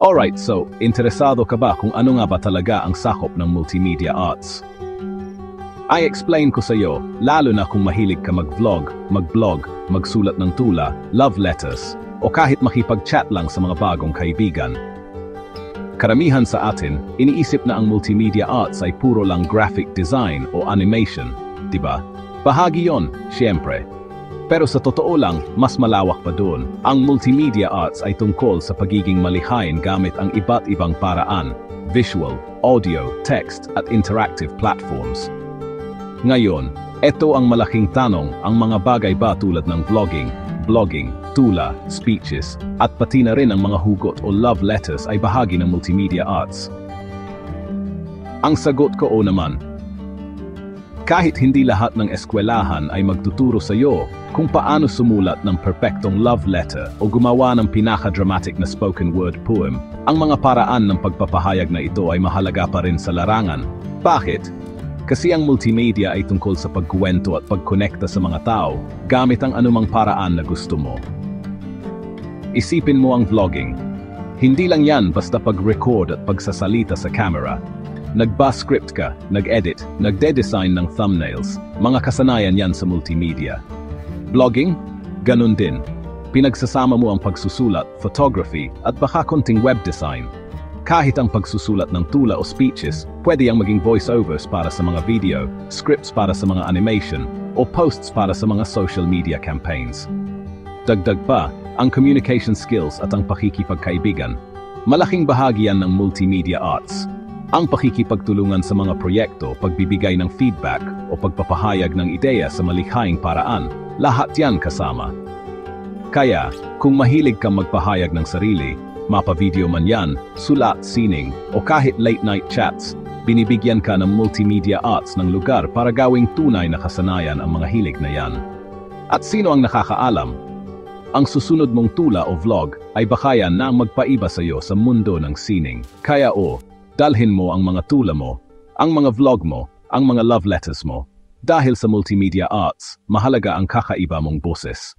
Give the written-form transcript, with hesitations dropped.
Alright, so, interesado ka ba kung ano nga ba talaga ang sakop ng multimedia arts? I explain ko sa iyo, lalo na kung mahilig ka mag-vlog, mag-blog, magsulat ng tula, love letters, o kahit makipag-chat lang sa mga bagong kaibigan. Karamihan sa atin, iniisip na ang multimedia arts ay puro lang graphic design o animation, di ba? Bahagi yon, siyempre. Pero sa totoo lang, mas malawak pa doon. Ang multimedia arts ay tungkol sa pagiging malikhain gamit ang iba't ibang paraan, visual, audio, text, at interactive platforms. Ngayon, ito ang malaking tanong, ang mga bagay ba tulad ng vlogging, blogging, tula, speeches, at pati na rin ang mga hugot o love letters ay bahagi ng multimedia arts? Ang sagot ko o naman. Kahit hindi lahat ng eskwelahan ay magtuturo sa iyo kung paano sumulat ng perpektong love letter o gumawa ng pinaka-dramatic na spoken word poem, ang mga paraan ng pagpapahayag na ito ay mahalaga pa rin sa larangan. Bakit? Kasi ang multimedia ay tungkol sa pagkuwento at pagkonekta sa mga tao gamit ang anumang paraan na gusto mo. Isipin mo ang vlogging. Hindi lang yan basta pag-record at pagsasalita sa camera. Nagba-script ka, nag-edit, nagde-design ng thumbnails, mga kasanayan yan sa multimedia. Blogging? Ganun din. Pinagsasama mo ang pagsusulat, photography, at baka konting web design. Kahit ang pagsusulat ng tula o speeches, pwede yang maging voiceovers para sa mga video, scripts para sa mga animation, o posts para sa mga social media campaigns. Dagdag pa, ang communication skills at ang pakikipagkaibigan. Malaking bahagi yan ng multimedia arts. Ang pakikipagtulungan sa mga proyekto, pagbibigay ng feedback, o pagpapahayag ng ideya sa malikhaing paraan, lahat yan kasama. Kaya, kung mahilig kang magpahayag ng sarili, mapa-video man yan, sulat, sining, o kahit late-night chats, binibigyan ka ng multimedia arts ng lugar para gawing tunay na kasanayan ang mga hilig na yan. At sino ang nakakaalam? Ang susunod mong tula o vlog ay baka yan na ang magpaiba sa iyo sa mundo ng sining. Kaya dalhin mo ang mga tula mo, ang mga vlog mo, ang mga love letters mo. Dahil sa multimedia arts, mahalaga ang kakaiba mong boses.